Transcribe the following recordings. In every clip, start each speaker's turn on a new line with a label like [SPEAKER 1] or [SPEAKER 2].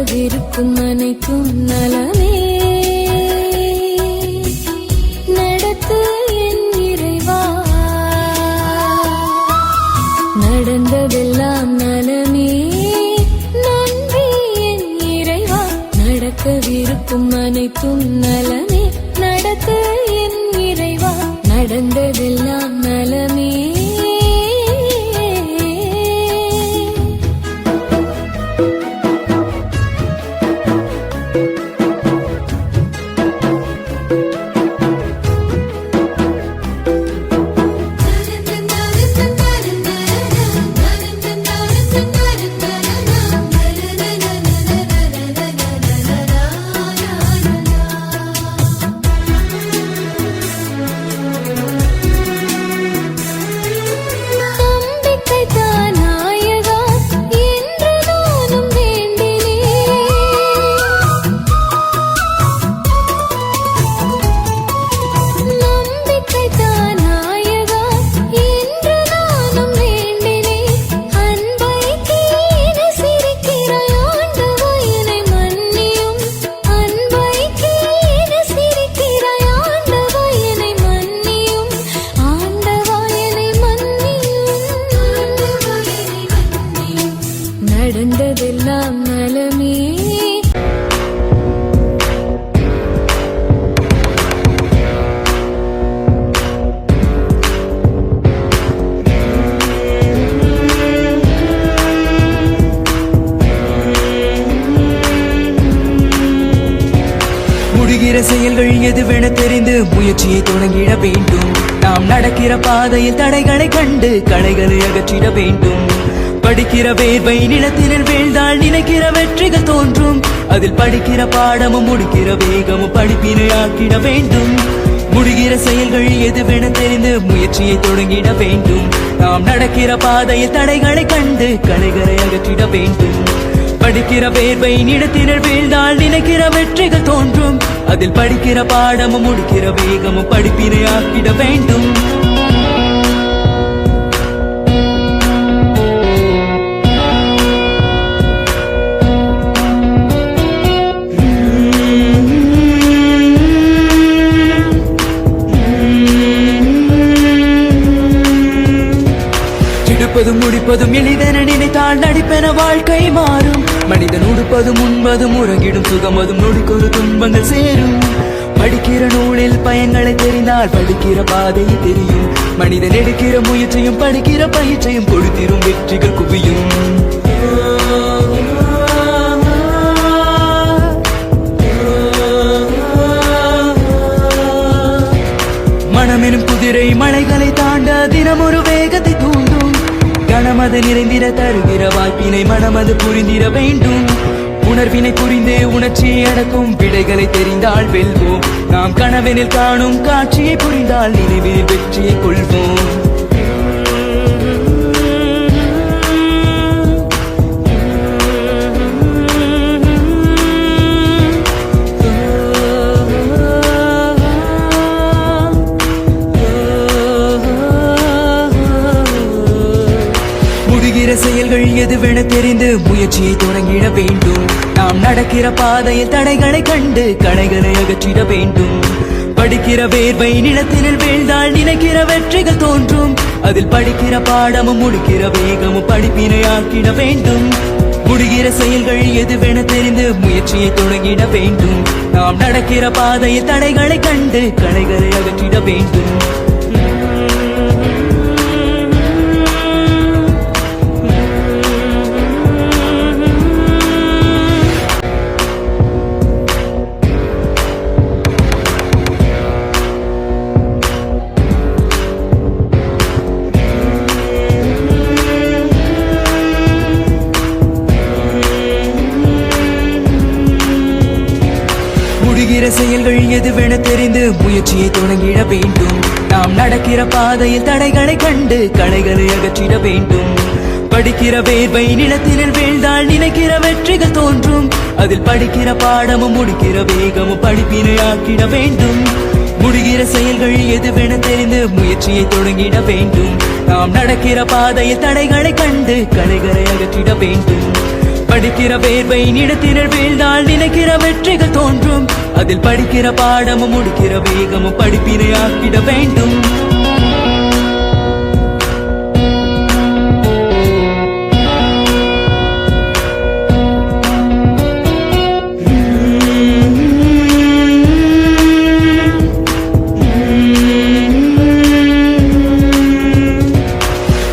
[SPEAKER 1] நடக்கவிருக்கும் அனைத்தும் நலமே நடத்து என் இறைவா. நடந்ததெல்லாம் நலமே நன்றி என் இறைவா. நடக்கவிருக்கும் அனைத்தும் நலமே நடத்து என் இறைவா. நடந்ததெல்லாம் நலமே. நடந்ததெல்லாம் நலமே.
[SPEAKER 2] முடிகிற செயல்கள் எதுவென தெரிந்து முயற்சியை தொடங்கிட வேண்டும். நாம் நடக்கிற பாதையில் தடைகளை கண்டு களைகளை அகற்றிட வேண்டும். படிக்கிற வேர்வை நிலத்தினில் வீழ்ந்தால் நினைக்கிற வெற்றிகள் தோன்றும். அதில் படிக்கிற பாடமும் முடிக்கிற வேகமும் படிப்பினை ஆக்கிட வேண்டும். முடிகிற செயல்கள் எதுவென தெரிந்து முயற்சியை தொடங்கிட வேண்டும். நாம் நடக்கிற பாதையில் தடைகளை கண்டு களைகளை அகற்றிட வேண்டும். படிக்கிற வேர்வை நிலத்தினில் வீழ்ந்தால் நினைக்கிற வெற்றிகள் தோன்றும். அதில் படிக்கிற பாடமும் முடிக்கிற வேகமும் படிப்பினை ஆக்கிட வேண்டும். முடிப்பதும் எளிதென நினைத்தால் நடிப்பென வாழ்க்கை மாறும். மனிதன் உடுப்பதும் உண்பதும் உறங்கிடும் சுகமதும் நொடிக்கொரு துன்பங்கள் சேரும். படிக்கிற நூலில் பயன்களை தெரிந்தால் படிக்கிற பாதை தெரியும். மனிதன் எடுக்கிற முயற்சியும் படிக்கிற பயிற்சியும் கொடுத்திரும் வெற்றிகள் குவியும். மனமெனும் குதிரை மலைகளை தாண்ட தினம் ஒரு வேகத்தை தூண்டும். கணமது நிறைந்திர தருகிற வாய்ப்பினை மனமது புரிந்திட வேண்டும். உணர்வினை புரிந்து உணர்ச்சியை அடக்கும் விடைகளை தெரிந்தால் வெல்வோம். நாம் கனவெனில் காணும் காட்சியை புரிந்தால் நினைவில் வெற்றியை கொள்வோம். செயல்கள் எதுவென தெரிந்து முயற்சியை தொடங்கிட வேண்டும். நாம் நடக்கிற பாதையில் தடைகளை கண்டு களைகளை அகற்றிட வேண்டும். படிக்கிற வேர்வை நிலத்தினில் வீழ்ந்தால் நினைக்கிற வெற்றிகள் தோன்றும். அதில் படிக்கிற பாடமும் முடிக்கிற வேகமும் படிப்பினை ஆக்கிட வேண்டும். முடிகிற செயல்கள் எதுவென தெரிந்து முயற்சியை தொடங்கிட வேண்டும். நாம் நடக்கிற பாதையில் தடைகளை கண்டு களைகளை அகற்றிட வேண்டும். முடிகிற செயல்கள் எதுவென தெரிந்து முயற்சியை தொடங்கிட வேண்டும். நாம் நடக்கிற பாதையில் தடைகளை கண்டு களைகளை அகற்றிட வேண்டும். படிக்கிற வேர்வை நிலத்தினில் வீழ்ந்தால் நினைக்கிற வெற்றிகள் தோன்றும். அதில் படிக்கிற பாடமும் முடிக்கிற வேகமும் படிப்பினை ஆக்கிட வேண்டும். முடிகிற செயல்கள் எதுவென தெரிந்து முயற்சியை தொடங்கிட வேண்டும். நாம் நடக்கிற பாதையில் தடைகளை கண்டு களைகளை அகற்றிட வேண்டும். படிக்கிற வேர்வை நிலத்தினர் வீழ்ந்தால் நினைக்கிற வெற்றிகள் தோன்றும். அதில் படிக்கிற பாடமும் முடிக்கிற வேகமும் படிப்பினை ஆக்கிட வேண்டும்.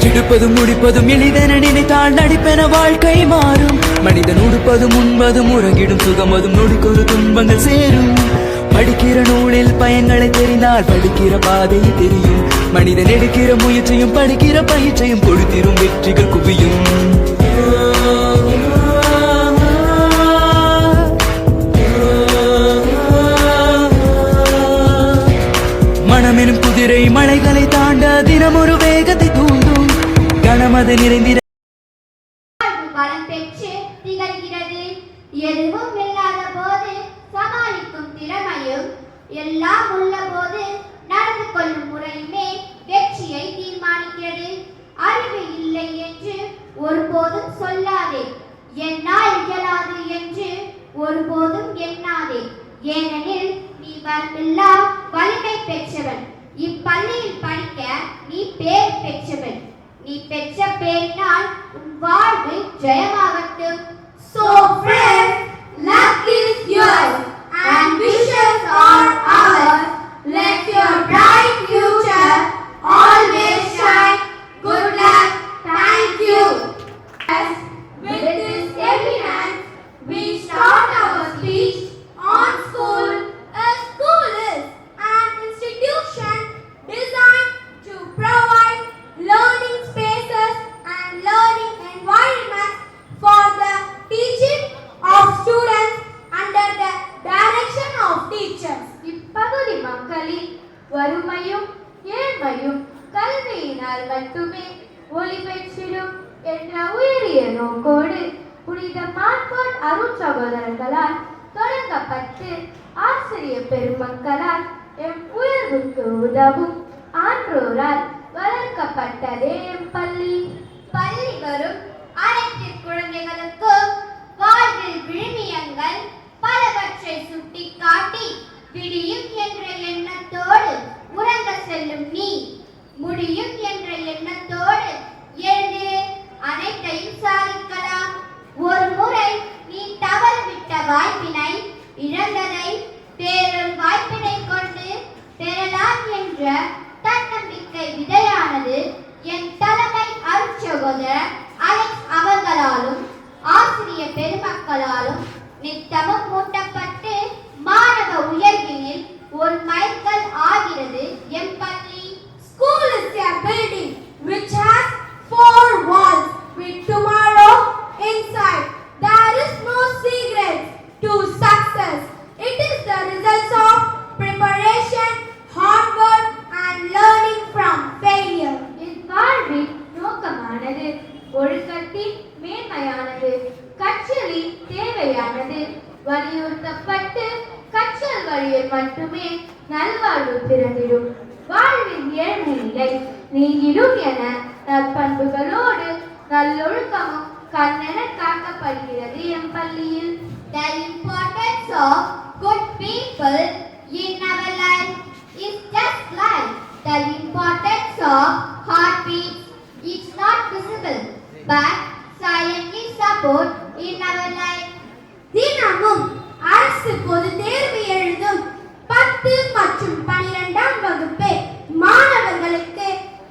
[SPEAKER 2] எடுப்பதும் முடிப்பதும் எளிதென நினைத்தால் நடிப்பென வாழ்க்கை மாறும். மனிதன் உடுப்பதும் உண்பதும் உறங்கிடும் சுகமதும் நொடிக்கொரு துன்பங்கள் சேரும். படிக்கிற நூலில் பயன்களை தெரிந்தால் படிக்கிற பாதை தெரியும். மனிதன் எடுக்கிற முயற்சியும் படிக்கிற பயிற்சியும் கொடுத்திரும் வெற்றிகள் குவியும். மனமெனும் குதிரை மலைகளை தாண்ட தினம் ஒரு வேகத்தை தூண்டும். கனமது நிறைந்திர
[SPEAKER 3] பலம் பெற்று திகழ்கிறது. எதுவும் இல்லாத போது சமாளிக்கும் திறமையும், எல்லாம் உள்ள போது நடந்து கொள்ளும் முறையுமே வெற்றியை தீர்மானிக்கிறது. அறிவு இல்லை என்று ஒருபோதும் சொல்லாதே, என்னால் இயலாது என்று ஒருபோதும் எண்ணாதே. ஏனெனில் நீ வரம்பில்லா வலிமை பெற்றவன். இப்பள்ளியில் படிக்க நீ பேர் பெற்றவன். நீ பெற்ற பேரினால் உன் வாழ்வு ஜெயமாகட்டும். So friends, luck is yours and wishes are ours. Let your bright future always shine. Good luck. Thank you. As with this evidence, we start our speech on school. A school is an institution designed to provide learning spaces and learning environments for the teaching of students under the direction of teachers. இப்பகுதி மக்களின் வறுமையும் ஏழ்மையும் கல்வியினால் மட்டுமே ஒளி பெற்றிடும் என்ற உயரிய நோக்கோடு புனித மார்க்கோட் அருள் சகோதரர்களால் தொடங்கப்பட்டு ஆசிரியர் பெருமக்களால் எம் உயர்வுக்கு உதவும் ஆன்றோரால் வளர்க்கப்பட்டதே எம் பள்ளி. பள்ளி வரும் அனைத்து குழந்தைகளுக்கும் வாழ்வில் விழுமியங்கள் பலவற்றை சுட்டிக்காட்டி விடியும் என்ற எண்ணத்தோடு உறங்க செல்லும் நீ, முடியும் என்ற எண்ணத்தோடு எழுந்து அனைத்தையும் சாதிக்கலாம். ஒரு முறை நீ தவறவிட்ட வாய்ப்பினை, இழந்ததை வேறொரு வாய்ப்பினை கொண்டு பெறலாம் என்ற தன்னம்பிக்கை விதையானது என் தலைமை அருட்சகோதரர் அலெக்ஸ் அவர்களாலும் ஆசிரியர் பெருமக்களாலும் நித்தமும் மூட்டப்பட்டு மாணவ உயர்வினில் ஒரு மைல்கல் ஆகிறது எம் பள்ளி. School is a building which has 4 walls with tomorrow inside. There is no secret to success. It is the results of preparation, hard work and learning from failure.
[SPEAKER 1] இவ்வாழ்வின் நோக்கமானது ஒழுக்கத்தின் மேன்மையானது, கற்றலின் தேவையானது. வலியுறுத்தப்பட்டு கற்றல் வழியில் மட்டுமே நல்வாழ்வு பிறந்திடும். வாழ்வின் ஏழ்மை நிலை நீங்கிடும் என நற்பண்புகளோடு நல்லொழுக்கமும் கண்ணென காக்கப்படுகிறது எம் பள்ளியில்.
[SPEAKER 3] The importance of good people in our life is just like the importance of heartbeats. It's not visible but silently support in our life. தினமும் அரசு பொது தேர்வு எழுதும் 10 மற்றும் 12ஆம் வகுப்பு மாணவர்களுக்கு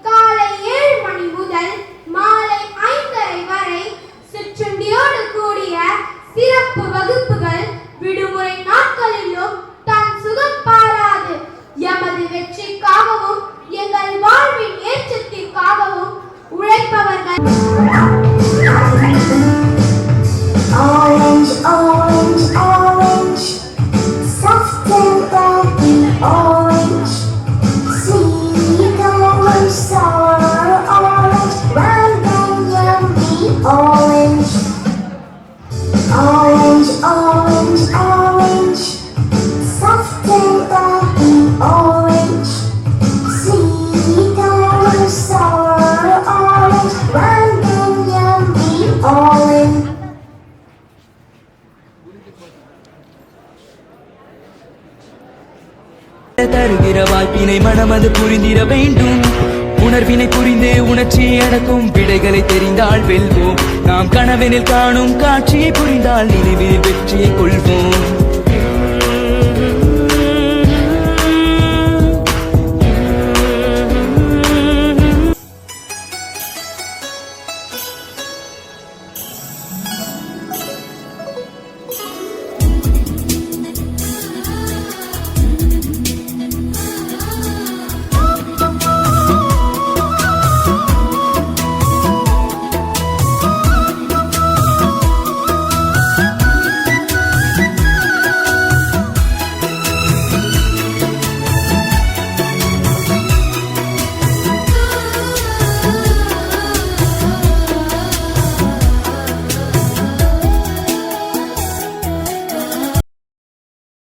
[SPEAKER 3] காலை 7 மணி முதல் மாலை 5:30 வரை சிற்றுண்டியோடு கூடிய சிறப்பு வகுப்புகள் விடுமுறை நாட்களிலும் தன் சுகம் பாராது எமது வெற்றிக்காகவும் எங்கள் வாழ்வின் ஏற்றத்திற்காகவும் உழைப்பவர்கள்.
[SPEAKER 4] Orange, orange, orange, soft
[SPEAKER 2] அது புரிந்திட வேண்டும். உணர்வினை புரிந்து உணர்ச்சியை அடக்கும் விடைகளை தெரிந்தால் வெல்வோம். நாம் கனவினில் காணும் காட்சியை புரிந்தால் நினைவில் வெற்றியை கொள்வோம்.